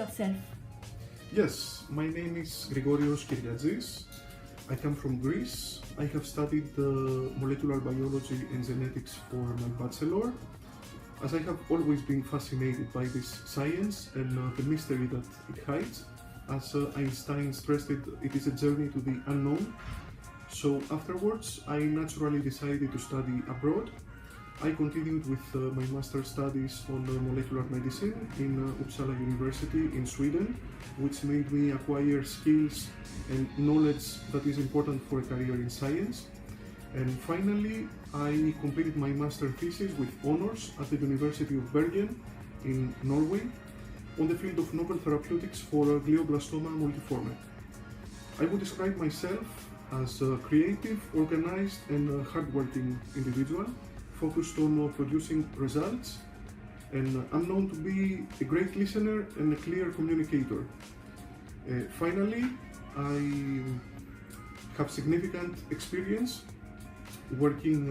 yourself? Yes, my name is Grigorios Kyriatzis. I come from Greece. I have studied molecular biology and genetics for my bachelor, as I have always been fascinated by this science and the mystery that it hides. As Einstein stressed it is a journey to the unknown. So afterwards, I naturally decided to study abroad. I continued with my master's studies on molecular medicine in Uppsala University in Sweden, which made me acquire skills and knowledge that is important for a career in science. And finally, I completed my master thesis with honors at the University of Bergen in Norway on the field of novel therapeutics for glioblastoma multiforme. I would describe myself as a creative, organized and hardworking individual, focused on producing results, and I'm known to be a great listener and a clear communicator. Finally, I have significant experience working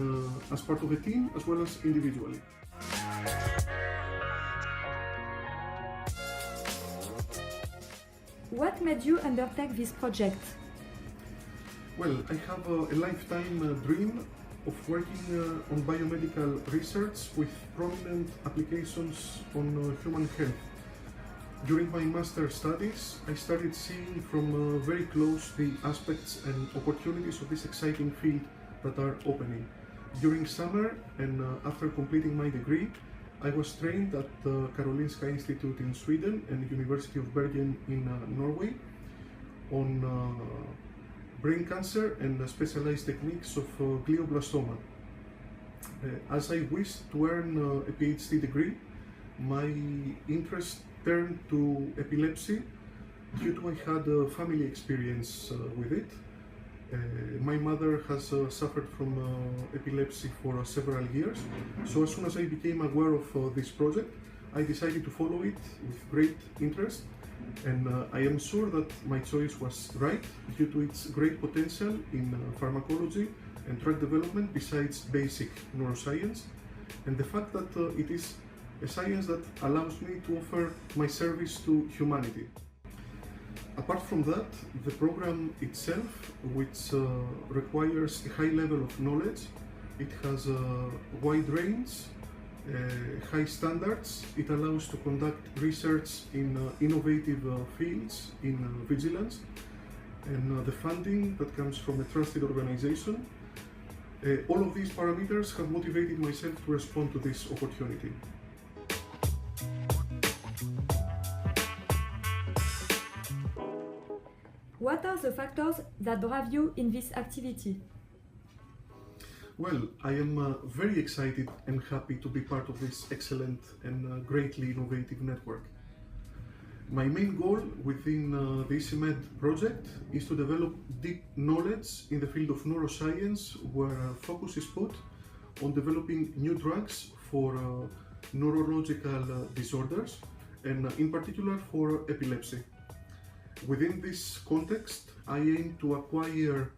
as part of a team as well as individually. What made you undertake this project? Well, I have a lifetime dream of working on biomedical research with prominent applications on human health. During my master's studies, I started seeing from very close the aspects and opportunities of this exciting field that are opening. During summer and after completing my degree, I was trained at the Karolinska Institute in Sweden and University of Bergen in Norway on brain cancer and specialized techniques of glioblastoma. As I wished to earn a PhD degree, my interest turned to epilepsy due to I had a family experience with it. My mother has suffered from epilepsy for several years, so as soon as I became aware of this project, I decided to follow it with great interest. And I am sure that my choice was right due to its great potential in pharmacology and drug development besides basic neuroscience, and the fact that it is a science that allows me to offer my service to humanity. Apart from that, the program itself, which requires a high level of knowledge, it has a wide range, high standards. It allows to conduct research in innovative fields in vigilance, and the funding that comes from a trusted organization. All of these parameters have motivated myself to respond to this opportunity. What are the factors that drive you in this activity? Well, I am very excited and happy to be part of this excellent and greatly innovative network. My main goal within the ESR project is to develop deep knowledge in the field of neuroscience, where focus is put on developing new drugs for neurological disorders, and in particular for epilepsy. Within this context, I aim to acquire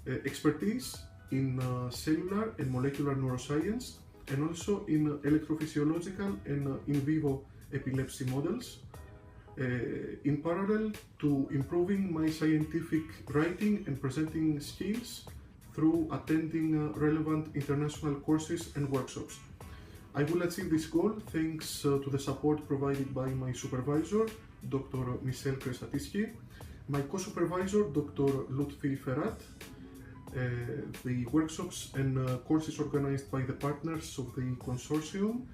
expertise in cellular and molecular neuroscience, and also in electrophysiological and in vivo epilepsy models, in parallel to improving my scientific writing and presenting skills through attending relevant international courses and workshops. I will achieve this goal thanks to the support provided by my supervisor, Dr. Michel Kresatiski, my co-supervisor, Dr. Lutfi Ferrat, the workshops and courses organized by the partners of the consortium,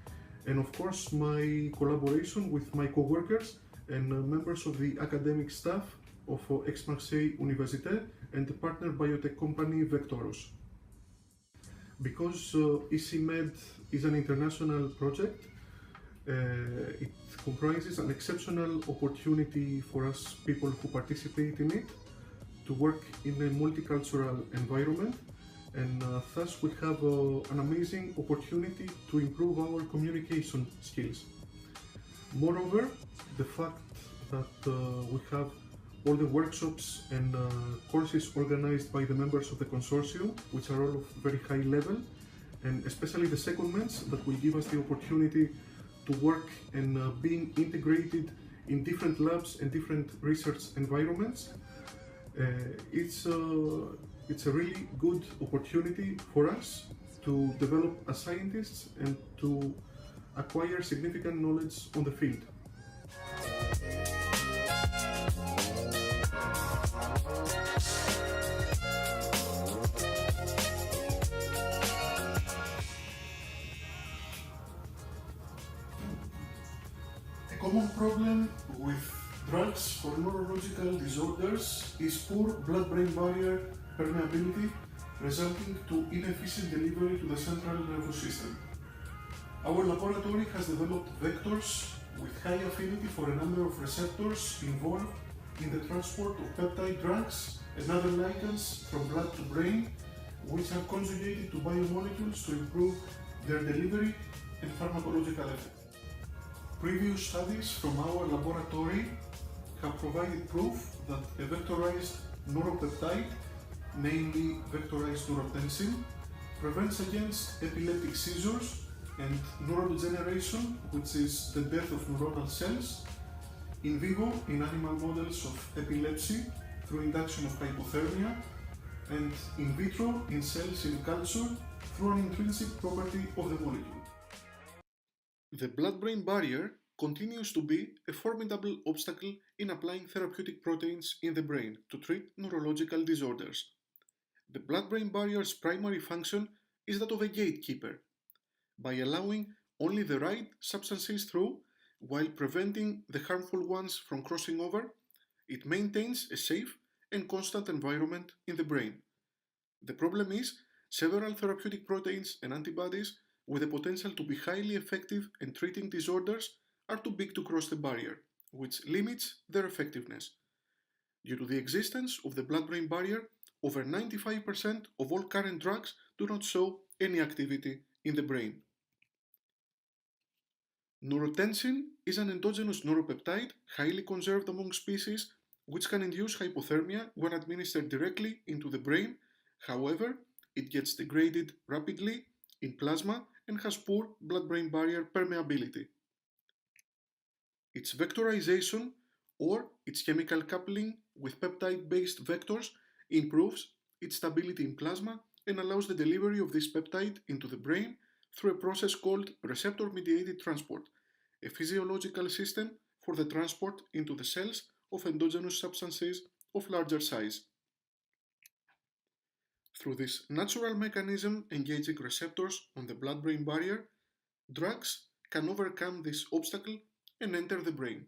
and of course my collaboration with my co-workers and members of the academic staff of Aix-Marseille Université and the partner biotech company Vectorus. Because ESR is an international project, it comprises an exceptional opportunity for us people who participate in it to work in a multicultural environment, and thus we have an amazing opportunity to improve our communication skills. Moreover, the fact that we have all the workshops and courses organized by the members of the consortium, which are all of very high level, and especially the secondments that will give us the opportunity to work and being integrated in different labs and different research environments. It's a really good opportunity for us to develop as scientists and to acquire significant knowledge on the field. A common problem with drugs for neurological disorders is poor blood-brain barrier permeability, resulting to inefficient delivery to the central nervous system. Our laboratory has developed vectors with high affinity for a number of receptors involved in the transport of peptide drugs and other ligands from blood to brain, which are conjugated to biomolecules to improve their delivery and pharmacological effect. Previous studies from our laboratory have provided proof that a vectorized neuropeptide, namely vectorized neurotensin, prevents against epileptic seizures and neurodegeneration, which is the death of neuronal cells, in vivo in animal models of epilepsy through induction of hypothermia, and in vitro in cells in culture through an intrinsic property of the molecule. The blood-brain barrier continues to be a formidable obstacle in applying therapeutic proteins in the brain to treat neurological disorders. The blood-brain barrier's primary function is that of a gatekeeper. By allowing only the right substances through while preventing the harmful ones from crossing over, it maintains a safe and constant environment in the brain. The problem is several therapeutic proteins and antibodies with the potential to be highly effective in treating disorders are too big to cross the barrier, which limits their effectiveness. Due to the existence of the blood-brain barrier, over 95% of all current drugs do not show any activity in the brain. Neurotensin is an endogenous neuropeptide highly conserved among species which can induce hypothermia when administered directly into the brain. However, it gets degraded rapidly in plasma and has poor blood-brain barrier permeability. Its vectorization or its chemical coupling with peptide-based vectors improves its stability in plasma and allows the delivery of this peptide into the brain through a process called receptor-mediated transport, a physiological system for the transport into the cells of endogenous substances of larger size. Through this natural mechanism engaging receptors on the blood-brain barrier, drugs can overcome this obstacle and enter the brain.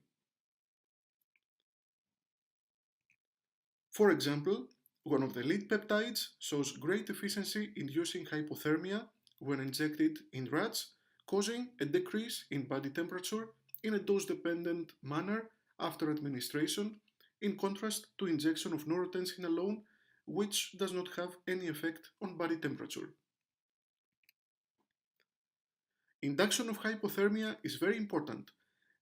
For example, one of the lead peptides shows great efficiency in inducing hypothermia when injected in rats, causing a decrease in body temperature in a dose-dependent manner after administration, in contrast to injection of neurotensin alone, which does not have any effect on body temperature. Induction of hypothermia is very important.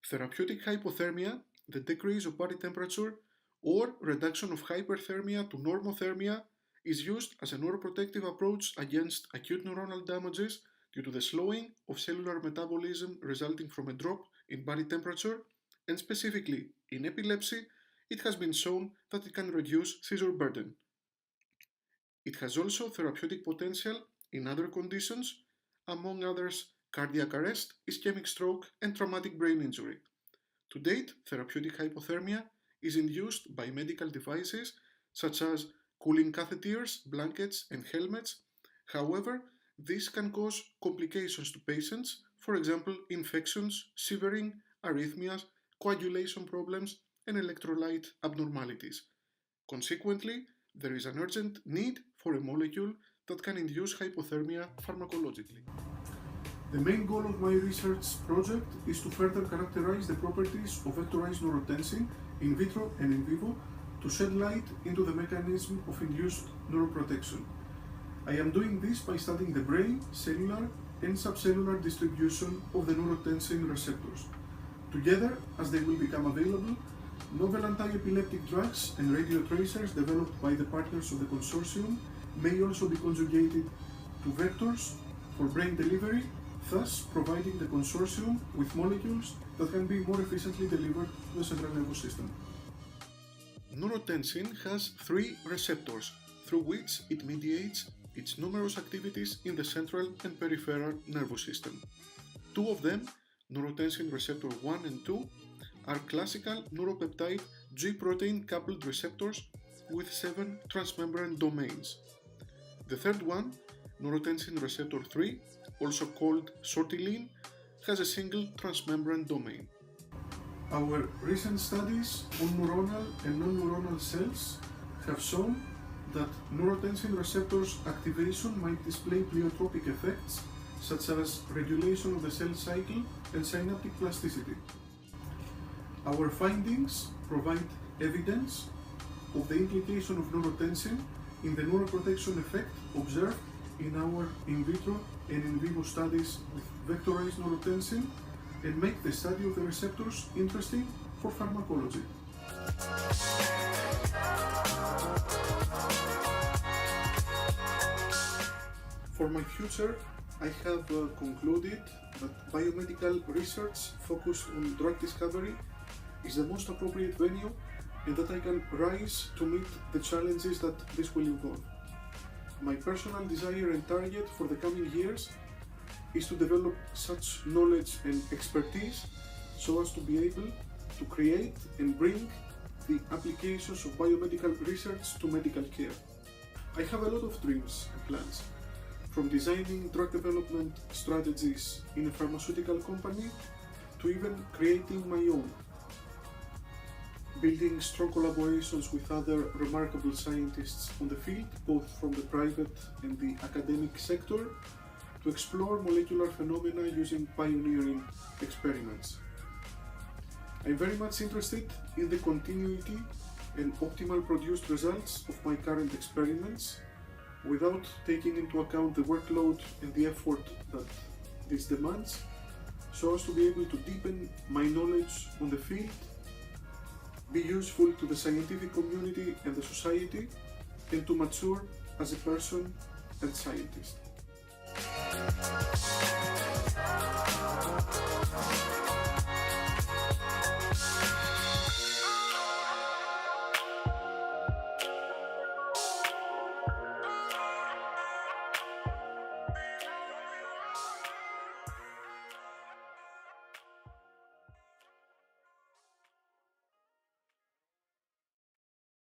Therapeutic hypothermia, the decrease of body temperature, or reduction of hyperthermia to normothermia is used as a neuroprotective approach against acute neuronal damages due to the slowing of cellular metabolism resulting from a drop in body temperature, and specifically in epilepsy, it has been shown that it can reduce seizure burden. It has also therapeutic potential in other conditions, among others cardiac arrest, ischemic stroke, and traumatic brain injury. To date, therapeutic hypothermia is induced by medical devices such as cooling catheters, blankets, and helmets. However, this can cause complications to patients, for example, infections, shivering, arrhythmias, coagulation problems, and electrolyte abnormalities. Consequently, there is an urgent need for a molecule that can induce hypothermia pharmacologically. The main goal of my research project is to further characterize the properties of vectorized neurotensin in vitro and in vivo to shed light into the mechanism of induced neuroprotection. I am doing this by studying the brain, cellular, and subcellular distribution of the neurotensin receptors. Together, as they will become available, novel anti-epileptic drugs and radiotracers developed by the partners of the consortium may also be conjugated to vectors for brain delivery thus providing the consortium with molecules that can be more efficiently delivered to the central nervous system. Neurotensin has 3 receptors through which it mediates its numerous activities in the central and peripheral nervous system. 2 of them, neurotensin receptor 1 and 2, are classical neuropeptide G-protein coupled receptors with 7 transmembrane domains. The third one, neurotensin receptor 3, also called sortilin, has a single transmembrane domain. Our recent studies on neuronal and non-neuronal cells have shown that neurotensin receptors activation might display pleiotropic effects such as regulation of the cell cycle and synaptic plasticity. Our findings provide evidence of the implication of neurotensin in the neuroprotection effect observed in our in vitro and in vivo studies with vectorized neurotensin and make the study of the receptors interesting for pharmacology. For my future, I have concluded that biomedical research focused on drug discovery is the most appropriate venue and that I can rise to meet the challenges that this will involve. My personal desire and target for the coming years is to develop such knowledge and expertise so as to be able to create and bring the applications of biomedical research to medical care. I have a lot of dreams and plans, from designing drug development strategies in a pharmaceutical company to even creating my own. Building strong collaborations with other remarkable scientists on the field, both from the private and the academic sector, to explore molecular phenomena using pioneering experiments. I'm very much interested in the continuity and optimal produced results of my current experiments without taking into account the workload and the effort that this demands, so as to be able to deepen my knowledge on the field, be useful to the scientific community and the society, and to mature as a person and scientist.